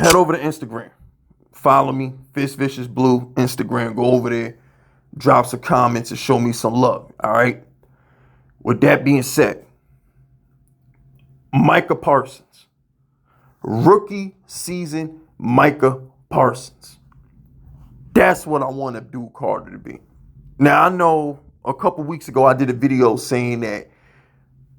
head over to Instagram. Follow me, FiskViciousBlue, Instagram. Go over there, drop some comments and show me some love, all right? With that being said, Micah Parsons. Rookie season Micah Parsons. That's what I want Abdul Carter to be. Now, I know a couple weeks ago I did a video saying that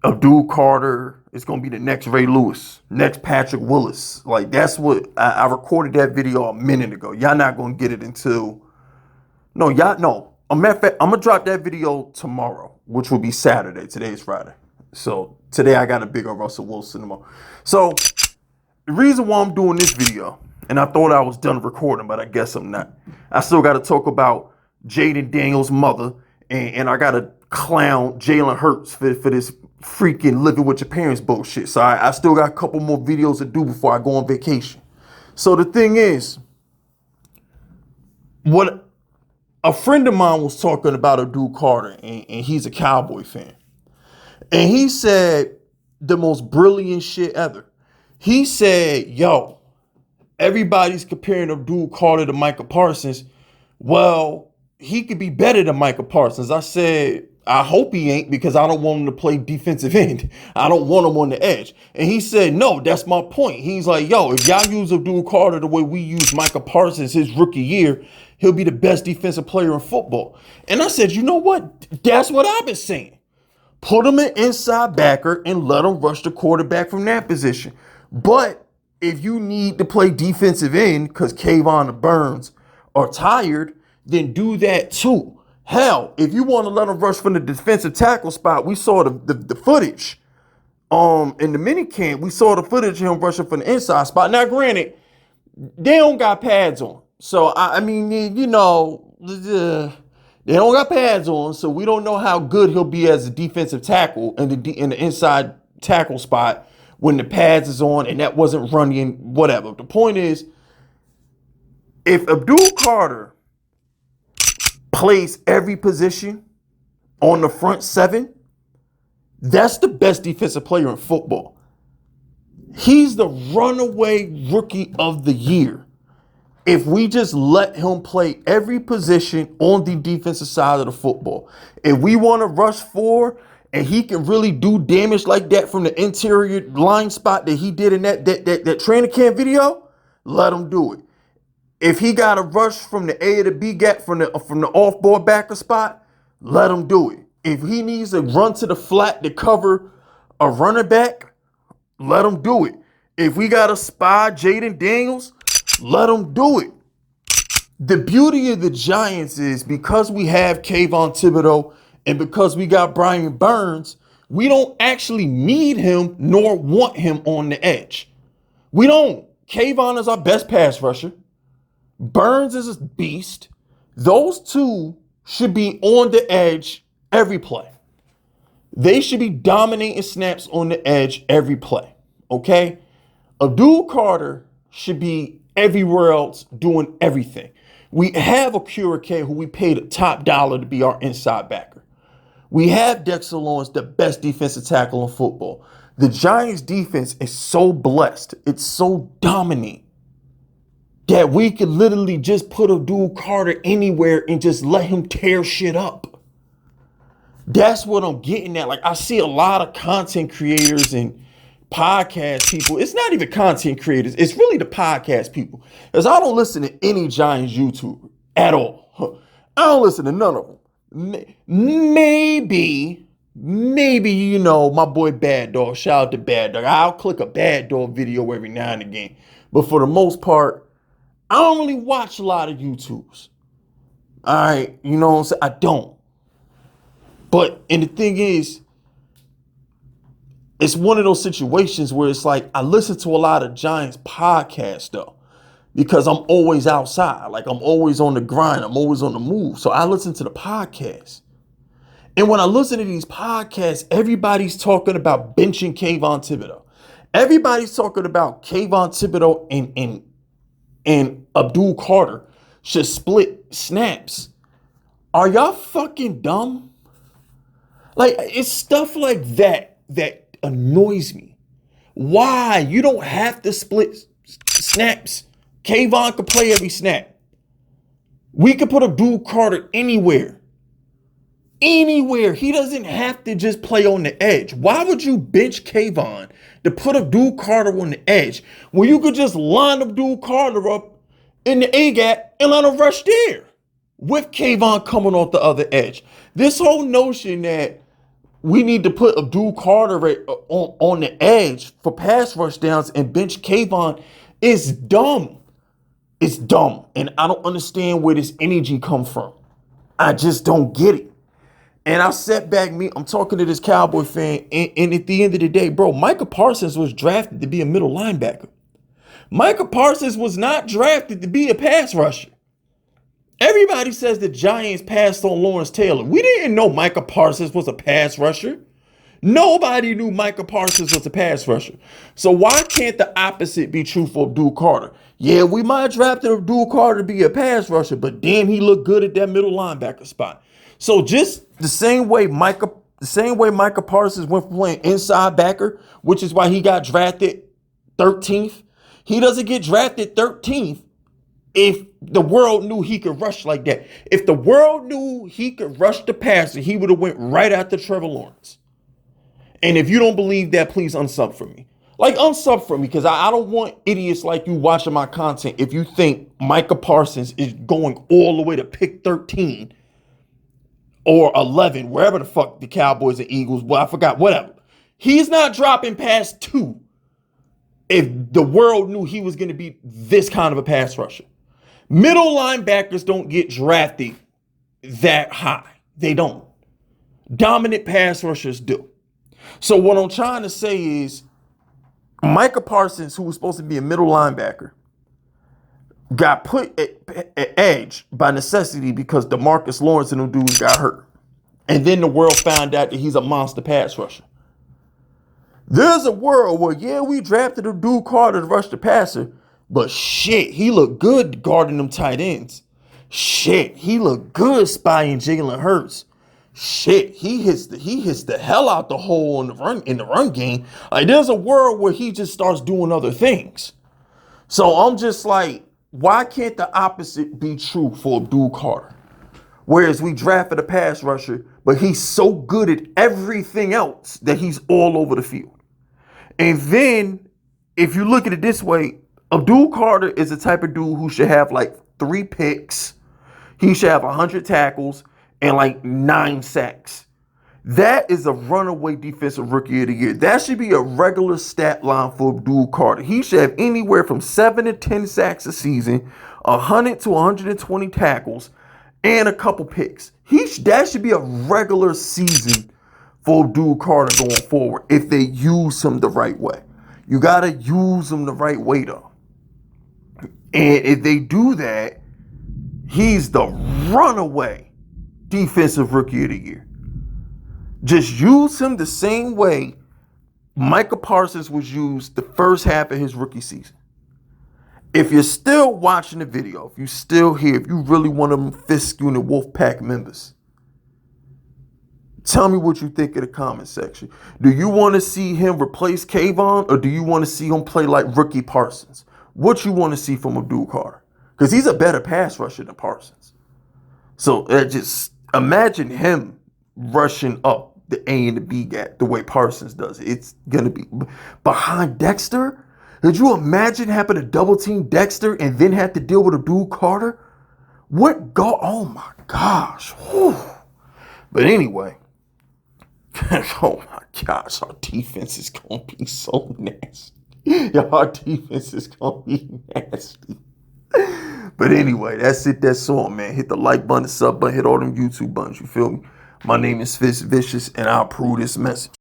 Abdul Carter is going to be the next Ray Lewis, next Patrick Willis. Like, that's what I recorded that video a minute ago. Y'all not going to get it until... No. A matter of fact, I'm going to drop that video tomorrow, which will be Saturday. Today is Friday. So today I got a bigger Russell Wilson tomorrow. So the reason why I'm doing this video, and I thought I was done recording, but I guess I'm not. I still got to talk about Jaden Daniels' mother, and I got to clown Jalen Hurts for this freaking living with your parents bullshit. So I still got a couple more videos to do before I go on vacation. So the thing is, what a friend of mine was talking about Abdul Carter, and he's a Cowboy fan. And he said the most brilliant shit ever. He said, yo, everybody's comparing Abdul Carter to Micah Parsons. Well, he could be better than Micah Parsons. I said, I hope he ain't, because I don't want him to play defensive end. I don't want him on the edge. And he said, no, that's my point. He's like, yo, if y'all use Abdul Carter the way we use Micah Parsons his rookie year, he'll be the best defensive player in football. And I said, you know what? That's what I've been saying. Put him an inside backer and let him rush the quarterback from that position. But if you need to play defensive end because Kayvon and Burns are tired, then do that too. Hell, if you want to let him rush from the defensive tackle spot, we saw the footage in the mini camp. We saw the footage of him rushing from the inside spot. Now, granted, they don't got pads on. So, I mean, you know, they don't got pads on, so we don't know how good he'll be as a defensive tackle in the inside tackle spot when the pads is on and that wasn't running, whatever. The point is, if Abdul Carter plays every position on the front seven, that's the best defensive player in football. He's the runaway rookie of the year. If we just let him play every position on the defensive side of the football. If we want to rush four and he can really do damage like that from the interior line spot that he did in that training camp video, let him do it. If he got to rush from the A to the B gap from the off-ball backer spot, let him do it. If he needs to run to the flat to cover a running back, let him do it. If we got to spy Jaden Daniels, let him do it. The beauty of the Giants is because we have Kayvon Thibodeau and because we got Brian Burns, we don't actually need him nor want him on the edge. We don't. Kayvon is our best pass rusher. Burns is a beast. Those two should be on the edge every play. They should be dominating snaps on the edge every play. Okay? Abdul Carter should be everywhere else doing everything. We have a Curacao who we paid a top dollar to be our inside backer. We have Dexter Lawrence, the best defensive tackle in football. The Giants defense is so blessed. It's so dominant that we could literally just put Abdul Carter anywhere and just let him tear shit up. That's what I'm getting at. Like, I see a lot of content creators and podcast people. It's not even content creators. It's really the podcast people. Because I don't listen to any Giants YouTuber at all. I don't listen to none of them. Maybe, you know, my boy Bad Dog. Shout out to Bad Dog. I'll click a Bad Dog video every now and again. But for the most part, I don't really watch a lot of YouTubes. All right. You know what I'm saying? I don't. And the thing is, it's one of those situations where it's like I listen to a lot of Giants podcasts though, because I'm always outside. Like I'm always on the grind. I'm always on the move. So I listen to the podcasts. And when I listen to these podcasts, everybody's talking about benching Kayvon Thibodeau. Everybody's talking about Kayvon Thibodeau and Abdul Carter should split snaps. Are y'all fucking dumb? Like, it's stuff like that annoys me. Why? You don't have to split snaps. Kayvon could play every snap. We could put Abdul Carter anywhere. Anywhere. He doesn't have to just play on the edge. Why would you bench Kayvon to put Abdul Carter on the edge when you could just line Abdul Carter up in the A-gap and let him rush there with Kayvon coming off the other edge? This whole notion that we need to put Abdul Carter on the edge for pass rush downs and bench Kayvon is dumb. It's dumb. And I don't understand where this energy comes from. I just don't get it. And I sat back, I'm talking to this Cowboy fan, and at the end of the day, bro, Micah Parsons was drafted to be a middle linebacker. Micah Parsons was not drafted to be a pass rusher. Everybody says the Giants passed on Lawrence Taylor. We didn't know Micah Parsons was a pass rusher. Nobody knew Micah Parsons was a pass rusher. So why can't the opposite be true for Abdul Carter? Yeah, we might have drafted Abdul Carter to be a pass rusher, but damn, he looked good at that middle linebacker spot. So just the same way Micah Parsons went from playing inside backer, which is why he got drafted 13th. He doesn't get drafted 13th if the world knew he could rush like that. If the world knew he could rush the passer, he would have went right after Trevor Lawrence. And if you don't believe that, please unsub for me. Like, unsub for me, because I don't want idiots like you watching my content if you think Micah Parsons is going all the way to pick 13 or 11, wherever the fuck the Cowboys and Eagles, well, I forgot, whatever. He's not dropping past 2 if the world knew he was going to be this kind of a pass rusher. Middle linebackers don't get drafted that high. They don't. Dominant pass rushers do. So what I'm trying to say is Micah Parsons, who was supposed to be a middle linebacker, got put at edge by necessity because DeMarcus Lawrence and them dudes got hurt. And then the world found out that he's a monster pass rusher. There's a world where, yeah, we drafted Abdul Carter to rush the passer, but shit, he looked good guarding them tight ends. Shit, he looked good spying Jalen Hurts. Shit, he hits the hell out the hole in the run game. Like, there's a world where he just starts doing other things. So I'm just like, why can't the opposite be true for Abdul Carter? Whereas we drafted a pass rusher, but he's so good at everything else that he's all over the field. And then, if you look at it this way, Abdul Carter is the type of dude who should have like 3 picks. He should have 100 tackles and like 9 sacks. That is a runaway defensive rookie of the year. That should be a regular stat line for Abdul Carter. He should have anywhere from 7 to 10 sacks a season, 100 to 120 tackles, and a couple picks. That should be a regular season for Abdul Carter going forward if they use him the right way. You got to use him the right way, though. And if they do that, he's the runaway defensive rookie of the year. Just use him the same way Micah Parsons was used the first half of his rookie season. If you're still watching the video, if you're still here, if you really want them Fisk Unit Wolfpack members, tell me what you think in the comment section. Do you want to see him replace Kayvon, or do you want to see him play like rookie Parsons? What you want to see from Abdul Carter? Because he's a better pass rusher than Parsons. So just imagine him rushing up the A and the B gap the way Parsons does it. It's going to be behind Dexter. Could you imagine having to double team Dexter and then have to deal with Abdul Carter? Oh my gosh. Whew. But anyway, oh my gosh, our defense is going to be so nasty. Our defense is going to be nasty. But anyway, that's it. That's all, man. Hit the like button, the sub button, hit all them YouTube buttons. You feel me? My name is FiskVicious, and I approve this message.